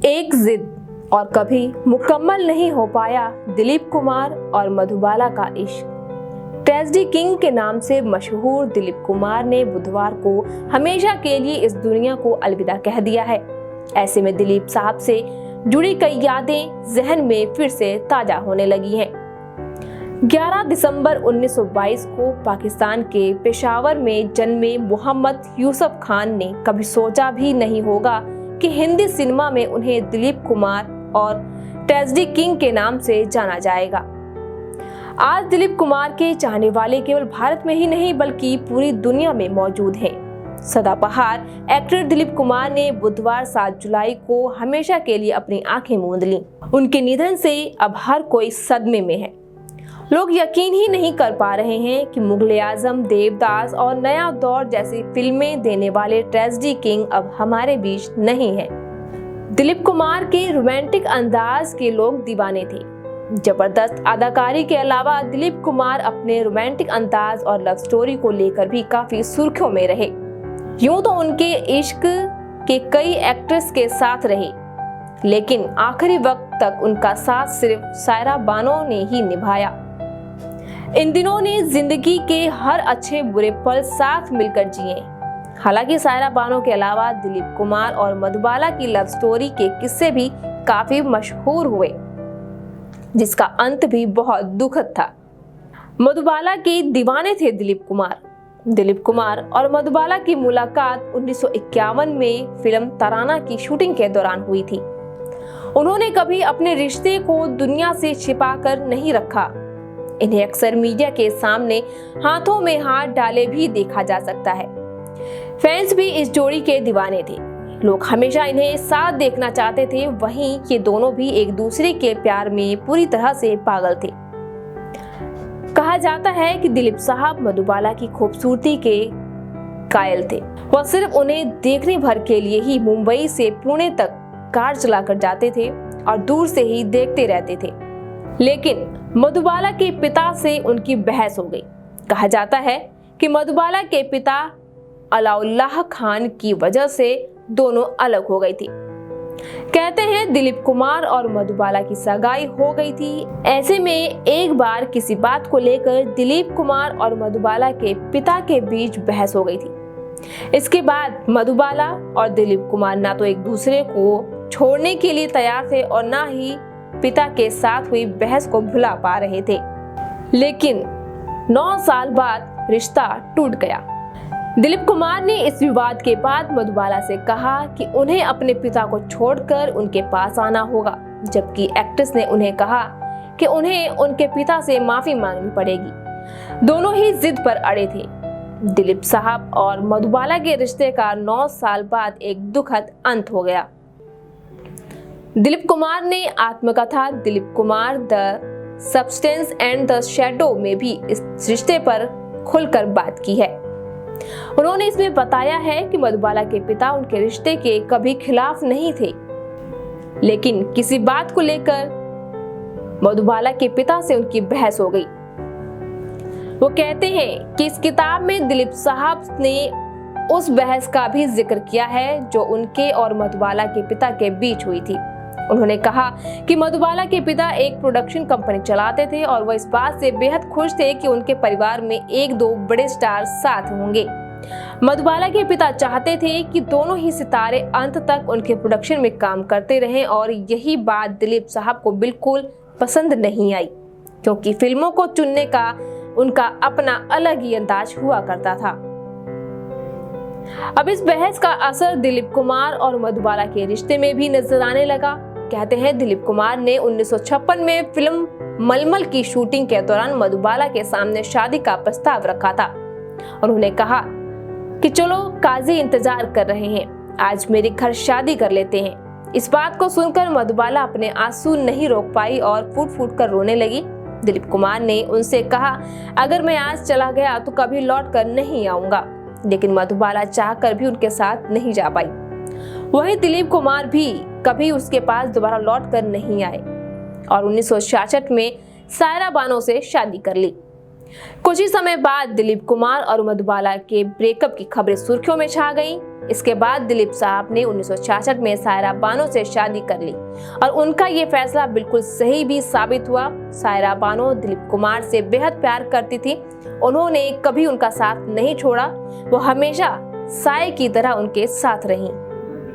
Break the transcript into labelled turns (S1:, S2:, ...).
S1: एक जिद और कभी मुकम्मल नहीं हो पाया दिलीप कुमार और मधुबाला का इश्क। ट्रेजेडी किंग के नाम से मशहूर दिलीप कुमार ने बुधवार को हमेशा के लिए इस दुनिया को अलविदा कह दिया है। ऐसे में दिलीप साहब से जुड़ी कई यादें जहन में फिर से ताजा होने लगी हैं। 11 दिसंबर 1922 को पाकिस्तान के पेशावर में जन्मे मोहम्मद यूसुफ खान ने कभी सोचा भी नहीं होगा कि हिंदी सिनेमा में उन्हें दिलीप कुमार और ट्रेजेडी किंग के नाम से जाना जाएगा। आज दिलीप कुमार के चाहने वाले केवल भारत में ही नहीं बल्कि पूरी दुनिया में मौजूद हैं। सदाबहार एक्टर दिलीप कुमार ने बुधवार 7 जुलाई को हमेशा के लिए अपनी आंखें मूंद लीं। उनके निधन से अब हर कोई सदमे में है। लोग यकीन ही नहीं कर पा रहे हैं कि मुगले आजम, देवदास और नया दौर जैसी फिल्में देने वाले ट्रेजेडी किंग अब हमारे बीच नहीं है। दिलीप कुमार के रोमांटिक अंदाज के लोग दीवाने थे। जबरदस्त अदाकारी के अलावा दिलीप कुमार अपने रोमांटिक अंदाज और लव स्टोरी को लेकर भी काफी सुर्खियों में रहे। यूं तो उनके इश्क के कई एक्ट्रेस के साथ रहे, लेकिन आखिरी वक्त तक उनका साथ सिर्फ सायरा बानो ने ही निभाया। इन दिनों ने जिंदगी के हर अच्छे बुरे पल साथ मिलकर जिए। हालांकि सायरा बानो के अलावा दिलीप कुमार और मधुबाला की लव स्टोरी के किस्से भी काफी मशहूर हुए, जिसका अंत भी बहुत दुखद था। मधुबाला के दीवाने थे दिलीप कुमार। दिलीप कुमार और मधुबाला की मुलाकात 1951 में फिल्म तराना की शूटिंग के दौरान हुई थी। उन्होंने कभी अपने रिश्ते को दुनिया से छिपाकर नहीं रखा। इन्हें अक्सर मीडिया के सामने हाथों में हाथ डाले भी देखा जा सकता है। फैंस भी इस जोड़ी के दीवाने थे। लोग हमेशा इन्हें साथ देखना चाहते थे। वहीं ये दोनों भी एक दूसरे के प्यार में पूरी तरह से पागल थे। कहा जाता है कि दिलीप साहब मधुबाला की खूबसूरती के कायल थे। वह सिर्फ उन्हें देखने भर के लिए ही मुंबई से पुणे तक कार चलाकर जाते थे और दूर से ही देखते रहते थे। लेकिन मधुबाला के पिता से उनकी बहस हो गई। कहा जाता है कि मधुबाला के पिता अलाउल्लाह खान की वजह से दोनों अलग हो गई थी। कहते हैं दिलीप कुमार और मधुबाला की सगाई हो गई थी। ऐसे में एक बार किसी बात को लेकर दिलीप कुमार और मधुबाला के पिता के बीच बहस हो गई थी। इसके बाद मधुबाला और दिलीप कुमार ना तो एक दूसरे को छोड़ने के लिए तैयार थे और ना ही पिता के साथ हुई बहस को भुला पा रहे थे। लेकिन 9 साल बाद रिश्ता टूट गया। दिलीप कुमार ने इस विवाद के बाद मधुबाला से कहा कि उन्हें अपने पिता को छोड़कर उनके पास आना होगा, जबकि एक्ट्रेस ने उन्हें कहा कि उन्हें उनके पिता से माफी मांगनी पड़ेगी। दोनों ही जिद पर अड़े थे। दिलीप साहब और मधुबाला के रिश्ते का 9 साल बाद एक दुखद अंत हो गया। दिलीप कुमार ने आत्मकथा Dilip Kumar the substance and the shadow में भी इस रिश्ते पर खुलकर बात की है। उन्होंने इसमें बताया है कि मधुबाला के पिता उनके रिश्ते के कभी खिलाफ नहीं थे, लेकिन किसी बात को लेकर मधुबाला के पिता से उनकी बहस हो गई। वो कहते हैं कि इस किताब में दिलीप साहब ने उस बहस का भी जिक्र किया है जो उनके और मधुबाला के पिता के बीच हुई थी। उन्होंने कहा कि मधुबाला के पिता एक प्रोडक्शन कंपनी चलाते थे और वह इस बात से बेहद खुश थे कि उनके परिवार में 1-2 बड़े स्टार साथ होंगे। मधुबाला के पिता चाहते थे कि दोनों ही सितारे अंत तक उनके प्रोडक्शन में काम करते रहें और यही बात दिलीप साहब को बिल्कुल पसंद नहीं आई, क्योंकि फिल्मों को चुनने का उनका अपना अलग ही अंदाज हुआ करता था। अब इस बहस का असर दिलीप कुमार और मधुबाला के रिश्ते में भी नजर आने लगा। कहते हैं दिलीप कुमार ने 1956 में फिल्म मलमल की शूटिंग के दौरान मधुबाला के सामने शादी का प्रस्ताव रखा था। उन्होंने कहा कि चलो काजी इंतजार कर रहे हैं, आज मेरे घर शादी कर लेते हैं। इस बात को सुनकर मधुबाला अपने आंसू नहीं रोक पाई और फूट फूट कर रोने लगी। दिलीप कुमार ने उनसे कहा, अगर मैं आज चला गया तो कभी लौट कर नहीं आऊंगा, लेकिन मधुबाला चाहकर भी उनके साथ नहीं जा पाई। वही दिलीप कुमार भी कभी उसके पास दोबारा लौट कर नहीं आए और 1966 में सायरा बानो से शादी कर ली। कुछ ही समय बाद दिलीप कुमार और मधुबाला के ब्रेकअप की खबरें सुर्खियों में छा गईं। इसके बाद दिलीप साहब ने 1966 में सायरा बानो से शादी कर ली और उनका ये फैसला बिल्कुल सही भी साबित हुआ। सायरा बानो दिलीप कुमार से बेहद प्यार करती थी। उन्होंने कभी उनका साथ नहीं छोड़ा, वो हमेशा साए की तरह उनके साथ रहीं।